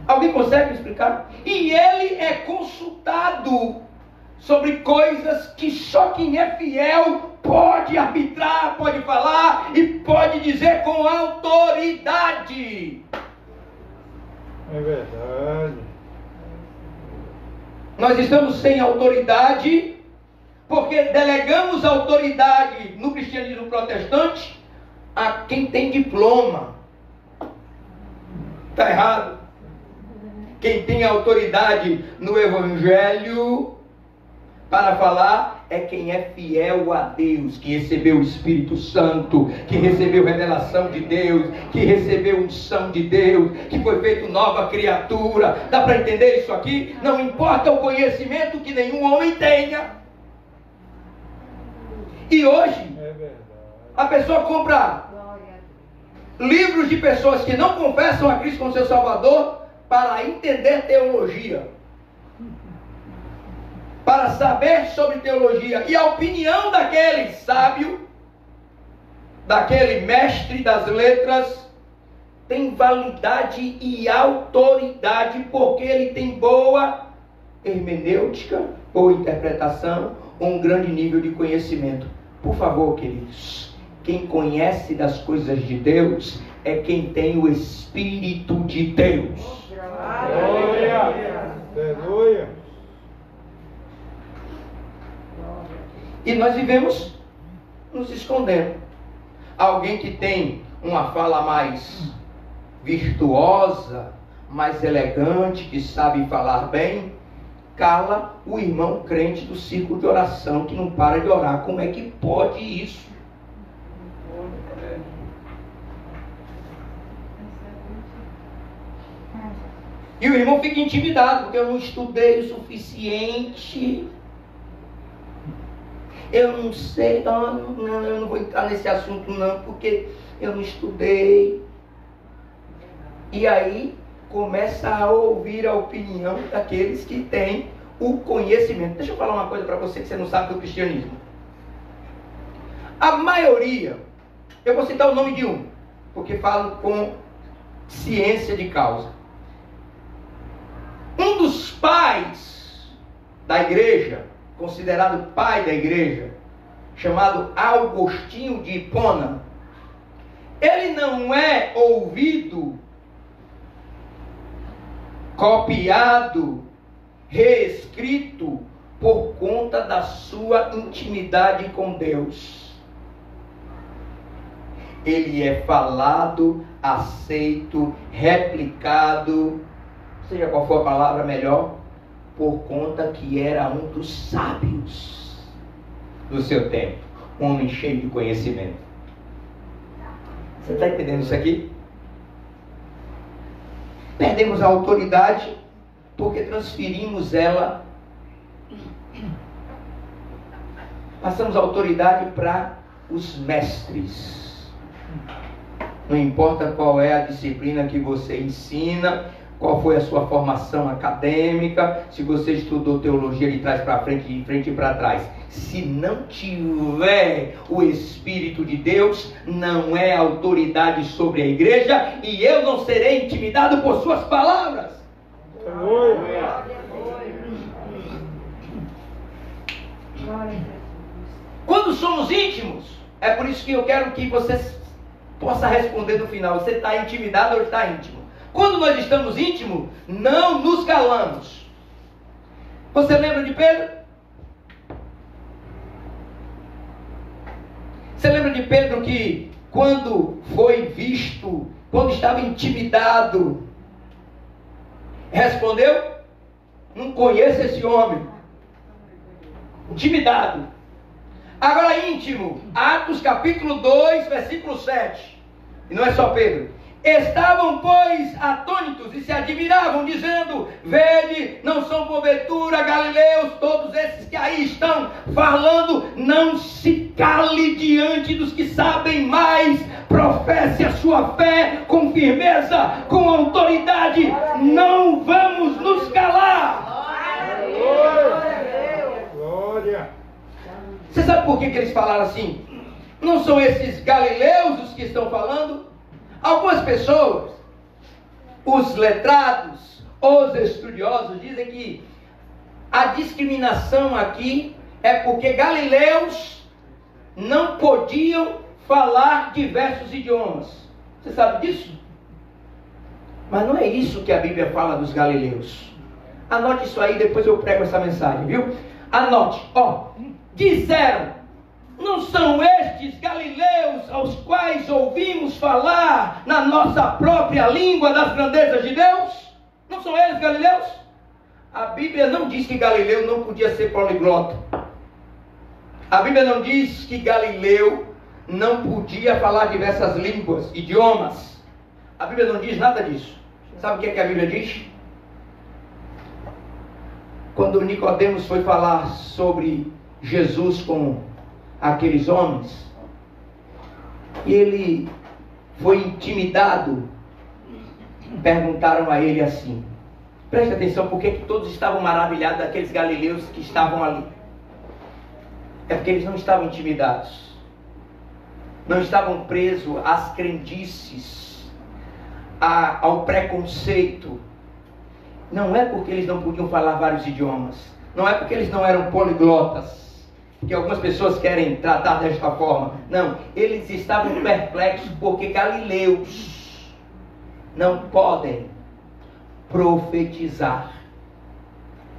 Alguém consegue me explicar? E ele é consultado sobre coisas que só quem é fiel pode arbitrar, pode falar e pode dizer com autoridade. É verdade. Nós estamos sem autoridade porque delegamos autoridade no cristianismo protestante a quem tem diploma. Está errado. Quem tem autoridade no Evangelho para falar é quem é fiel a Deus, que recebeu o Espírito Santo, que recebeu revelação de Deus, que recebeu unção de Deus, que foi feito nova criatura. Dá para entender isso aqui? Não importa o conhecimento que nenhum homem tenha. E hoje, É verdade. a pessoa compra livros de pessoas que não confessam a Cristo como seu Salvador para entender teologia, para saber sobre teologia. E a opinião daquele sábio, daquele mestre das letras, tem validade e autoridade porque ele tem boa hermenêutica ou interpretação, ou um grande nível de conhecimento. Por favor, queridos, quem conhece das coisas de Deus é quem tem o Espírito de Deus. Glória. Aleluia. E nós vivemos nos escondendo. Alguém que tem uma fala mais virtuosa, mais elegante, que sabe falar bem, cala o irmão crente do círculo de oração que não para de orar. Como é que pode isso? E o irmão fica intimidado, porque eu não estudei o suficiente. Eu não sei, eu não vou entrar nesse assunto não, porque eu não estudei. E aí começa a ouvir a opinião daqueles que têm o conhecimento. Deixa eu falar uma coisa para você que você não sabe do cristianismo. A maioria, eu vou citar o nome de um, porque falo com ciência de causa. Um dos pais da igreja, considerado pai da igreja, chamado Agostinho de Hipona, ele não é ouvido, copiado, reescrito por conta da sua intimidade com Deus. Ele é falado, aceito, replicado, seja qual for a palavra melhor, por conta que era um dos sábios do seu tempo, um homem cheio de conhecimento. Você está entendendo isso aqui? Perdemos a autoridade porque transferimos ela, passamos a autoridade para os mestres. Não importa qual é a disciplina que você ensina, qual foi a sua formação acadêmica, se você estudou teologia de trás para frente, de frente para trás. Se não tiver o Espírito de Deus, não é autoridade sobre a igreja, e eu não serei intimidado por suas palavras. Quando somos íntimos, é por isso que eu quero que você possa responder no final, você está intimidado ou está íntimo? Quando nós estamos íntimos, não nos calamos. Você lembra de Pedro? Você lembra de Pedro que quando foi visto, quando estava intimidado, respondeu? Não conheço esse homem. Intimidado. Agora íntimo, Atos capítulo 2, versículo 7. E não é só Pedro. Estavam, pois, atônitos e se admiravam, dizendo: vede, não são porventura galileus todos esses que aí estão falando? Não se cale diante dos que sabem mais, professe a sua fé com firmeza, com autoridade, não vamos nos calar. Glória. Você sabe por que eles falaram assim? Não são esses galileus os que estão falando? Algumas pessoas, os letrados, os estudiosos, dizem que a discriminação aqui é porque galileus não podiam falar diversos idiomas. Você sabe disso? Mas não é isso que a Bíblia fala dos galileus. Anote isso aí, depois eu prego essa mensagem, viu? Anote, disseram: não são estes galileus aos quais ouvimos falar na nossa própria língua das grandezas de Deus? Não são eles galileus? A Bíblia não diz que Galileu não podia ser poliglota. A Bíblia não diz que Galileu não podia falar diversas línguas, idiomas. A Bíblia não diz nada disso. Sabe o que é que a Bíblia diz? Quando Nicodemos foi falar sobre Jesus com aqueles homens, e ele foi intimidado, perguntaram a ele assim, preste atenção, por que todos estavam maravilhados daqueles galileus que estavam ali? É porque eles não estavam intimidados, não estavam presos às crendices, ao preconceito. Não é porque eles não podiam falar vários idiomas, não é porque eles não eram poliglotas, que algumas pessoas querem tratar desta forma. Não, eles estavam perplexos porque galileus não podem profetizar.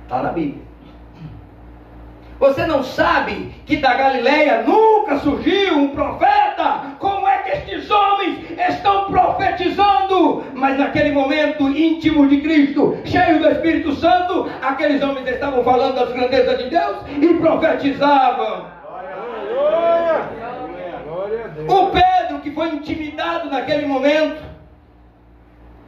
Está na Bíblia. Você não sabe que da Galileia nunca surgiu um profeta? Como é que estes homens estão profetizando? Mas naquele momento íntimo de Cristo, cheio do Espírito Santo, aqueles homens estavam falando das grandezas de Deus e profetizavam. Glória a Deus. O Pedro, que foi intimidado naquele momento,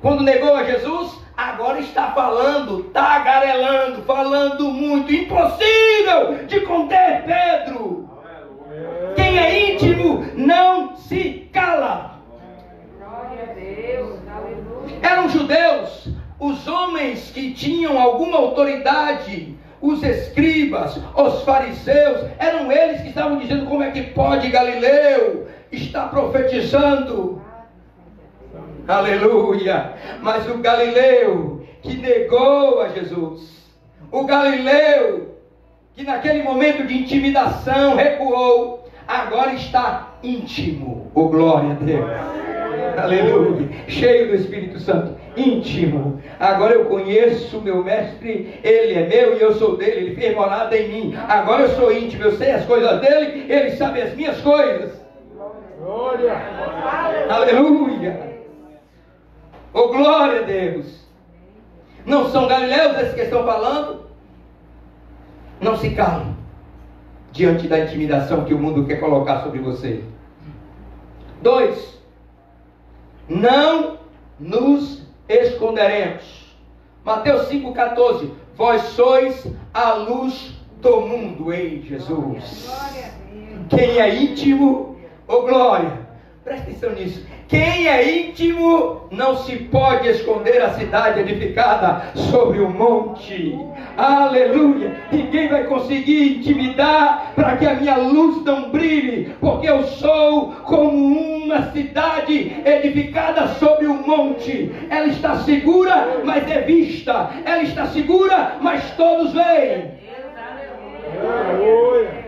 quando negou a Jesus, agora está falando, tagarelando, falando muito. Impossível de conter Pedro. Quem é íntimo não se cala. Glória a Deus. Aleluia. Eram judeus, os homens que tinham alguma autoridade, os escribas, os fariseus, eram eles que estavam dizendo: como é que pode Galileu estar profetizando? Aleluia! Mas o Galileu que negou a Jesus, o Galileu que naquele momento de intimidação recuou, agora está íntimo. Oh, glória a Deus! Aleluia! Cheio do Espírito Santo, íntimo. Agora eu conheço o meu mestre, ele é meu e eu sou dele, ele fez morada em mim. Agora eu sou íntimo, eu sei as coisas dele, ele sabe as minhas coisas. Glória. Aleluia! Oh, glória a Deus! Não são galileus esses que estão falando? Não se cale diante da intimidação que o mundo quer colocar sobre você. 2. Não nos esconderemos. Mateus 5,14. Vós sois a luz do mundo. Ei, Jesus! Quem é íntimo, oh glória, Presta atenção nisso. Quem é íntimo não se pode esconder a cidade edificada sobre o monte. Aleluia. Ninguém vai conseguir intimidar para que a minha luz não brilhe, porque eu sou como uma cidade edificada sobre o monte. Ela está segura, mas é vista. Ela está segura, mas todos veem. Aleluia.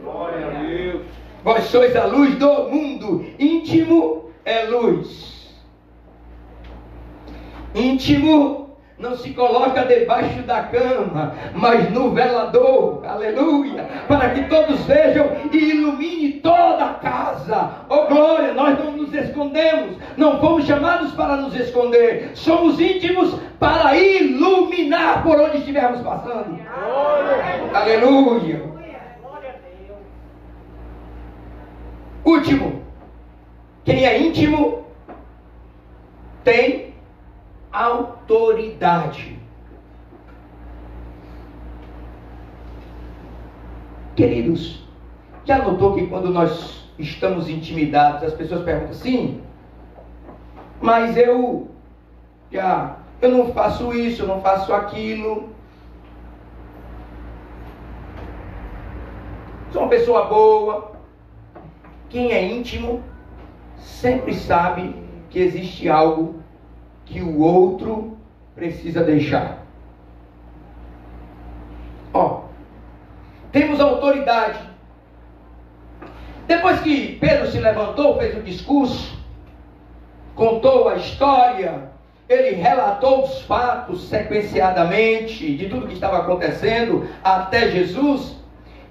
Glória a Deus. Vós sois a luz do mundo. Íntimo é luz. Íntimo não se coloca debaixo da cama, mas no velador. Aleluia. Para que todos vejam e ilumine toda a casa. Oh glória, nós não nos escondemos. Não fomos chamados para nos esconder. Somos íntimos para iluminar por onde estivermos passando. Aleluia. Último, quem é íntimo tem autoridade. Queridos, já notou que quando nós estamos intimidados, as pessoas perguntam assim, mas eu não faço isso, eu não faço aquilo. Sou uma pessoa boa. Quem é íntimo sempre sabe que existe algo que o outro precisa deixar. Temos autoridade. Depois que Pedro se levantou, fez um discurso, contou a história, ele relatou os fatos sequenciadamente de tudo que estava acontecendo até Jesus.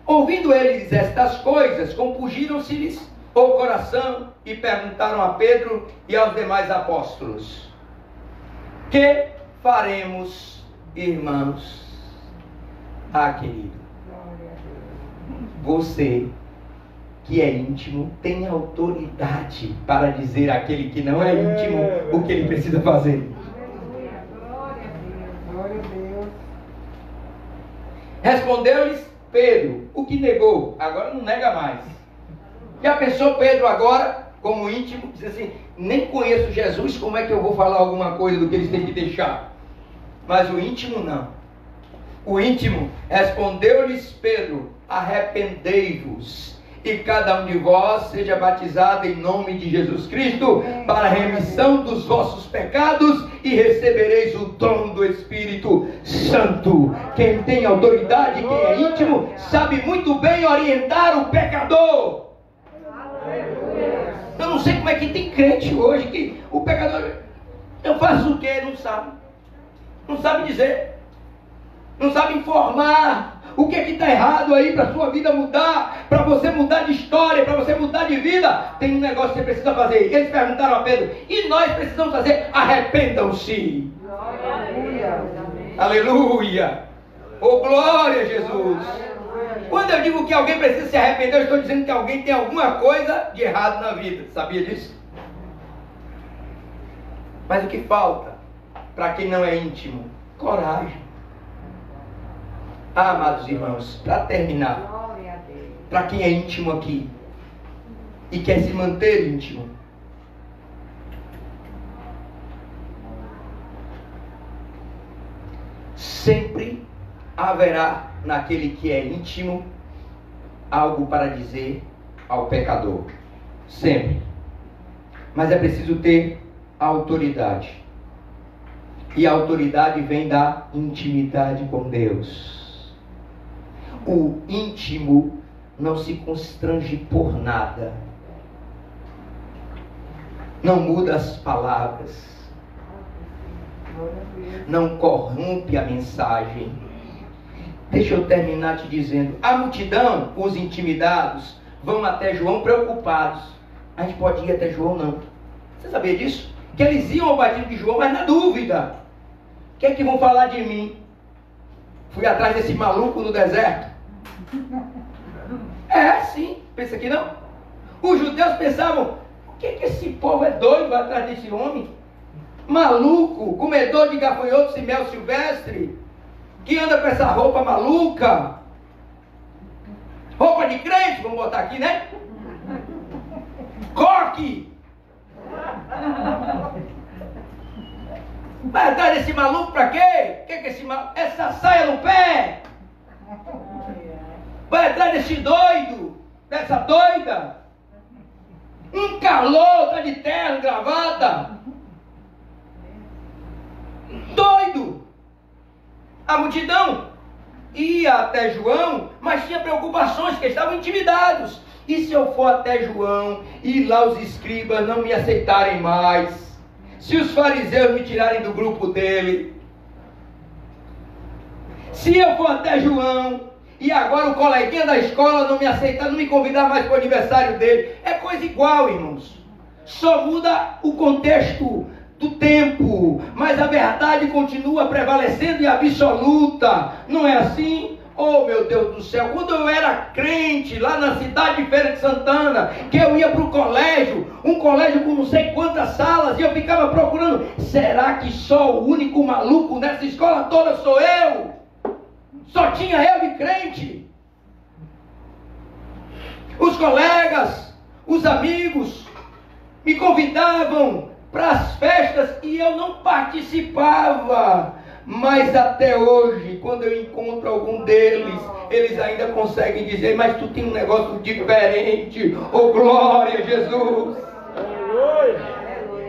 Ouvindo eles estas coisas, compungiram-se-lhes o coração e perguntaram a Pedro e aos demais apóstolos: que faremos, irmãos? Querido, você que é íntimo tem autoridade para dizer àquele que não é íntimo o que ele precisa fazer. Glória a Deus. Respondeu-lhes Pedro, o que negou, agora não nega mais. Já pensou Pedro agora, como íntimo, diz assim, nem conheço Jesus, como é que eu vou falar alguma coisa do que eles têm que deixar? Mas o íntimo não. O íntimo, respondeu-lhes Pedro, arrependei-vos, e cada um de vós seja batizado em nome de Jesus Cristo, para a remissão dos vossos pecados, e recebereis o dom do Espírito Santo. Quem tem autoridade, quem é íntimo, sabe muito bem orientar o pecador. Eu não sei como é que tem crente hoje, que o pecador, eu faço o que? Não sabe. Não sabe dizer. Não sabe informar. O que é que está errado aí para a sua vida mudar? Para você mudar de história, para você mudar de vida? Tem um negócio que você precisa fazer. Eles perguntaram a Pedro, e nós precisamos fazer? Arrependam-se. Aleluia. Oh, glória a Jesus. Quando eu digo que alguém precisa se arrepender, eu estou dizendo que alguém tem alguma coisa de errado na vida. Sabia disso? Mas o que falta para quem não é íntimo? Coragem. Amados irmãos, para terminar, para quem é íntimo aqui e quer se manter íntimo, sempre haverá naquele que é íntimo algo para dizer ao pecador. Sempre. Mas é preciso ter autoridade. E a autoridade vem da intimidade com Deus. O íntimo não se constrange por nada. Não muda as palavras. Não corrompe a mensagem. Deixa eu terminar te dizendo. A multidão, os intimidados, vão até João preocupados. A gente pode ir até João, não. Você sabia disso? Que eles iam ao batismo de João, mas na dúvida. O que é que vão falar de mim? Fui atrás desse maluco no deserto. Sim, pensa que não? Os judeus pensavam, o que esse povo é doido atrás desse homem? Maluco, comedor de gafanhotos e mel silvestre, que anda com essa roupa maluca, roupa de crente, vamos botar aqui, né? Coca troque! Vai atrás desse maluco pra quê? Que é esse maluco? Essa saia no pé! Vai atrás desse doido, dessa doida. Um calor, tá de terno, gravata. Doido. A multidão ia até João, mas tinha preocupações, que estavam intimidados. E se eu for até João e lá os escribas não me aceitarem mais? Se os fariseus me tirarem do grupo dele? Se eu for até João e agora o coleguinha da escola não me aceitar, não me convidar mais para o aniversário dele? É coisa igual, irmãos. Só muda o contexto do tempo, mas a verdade continua prevalecendo e absoluta. Não é assim? Oh, meu Deus do céu, quando eu era crente lá na cidade de Feira de Santana, que eu ia para o colégio, um colégio com não sei quantas salas, e eu ficava procurando, será que só o único maluco nessa escola toda sou eu? Só tinha eu de crente? Os colegas, os amigos me convidavam para as festas e eu não participava. Mas até hoje, quando eu encontro algum deles, eles ainda conseguem dizer, mas tu tem um negócio diferente. Oh, glória a Jesus!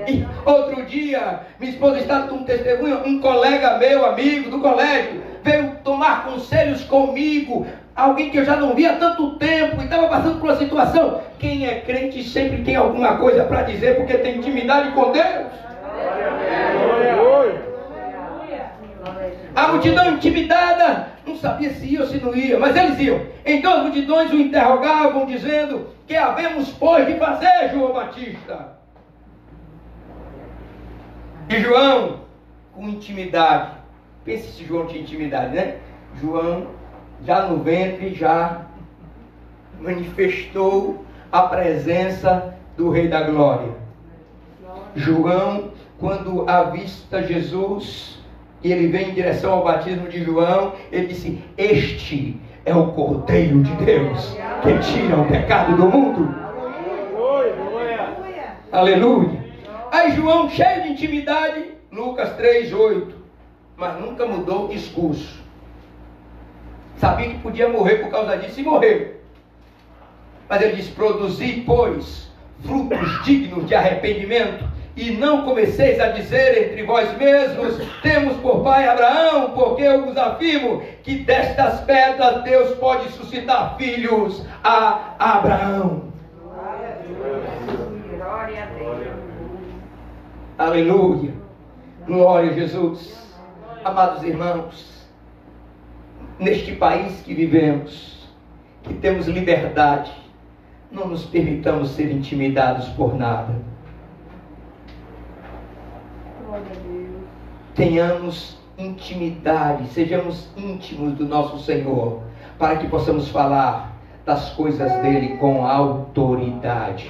E outro dia, minha esposa está com um testemunho, um colega meu, amigo do colégio, veio tomar conselhos comigo, alguém que eu já não via há tanto tempo, e estava passando por uma situação. Quem é crente sempre tem alguma coisa para dizer, porque tem intimidade com Deus. A multidão intimidada não sabia se ia ou se não ia, mas eles iam. Então as multidões o interrogavam, dizendo, que havemos, pois, de fazer, João Batista? E João, com intimidade, pense se João tinha intimidade, né? João, já no ventre, já manifestou a presença do Rei da Glória. João, quando avista Jesus, e ele vem em direção ao batismo de João, ele disse, este é o Cordeiro de Deus, que tira o pecado do mundo. Aleluia. Aí João, cheio de intimidade, Lucas 3:8, mas nunca mudou o discurso. Sabia que podia morrer por causa disso e morreu. Mas ele diz, produzi, pois, frutos dignos de arrependimento, e não comeceis a dizer entre vós mesmos, temos por pai Abraão, porque eu vos afirmo que destas pedras Deus pode suscitar filhos a Abraão. Glória a Deus. Aleluia. Glória a Jesus. Amados irmãos, neste país que vivemos, que temos liberdade, não nos permitamos ser intimidados por nada. Tenhamos intimidade, sejamos íntimos do nosso Senhor, para que possamos falar das coisas dele com autoridade.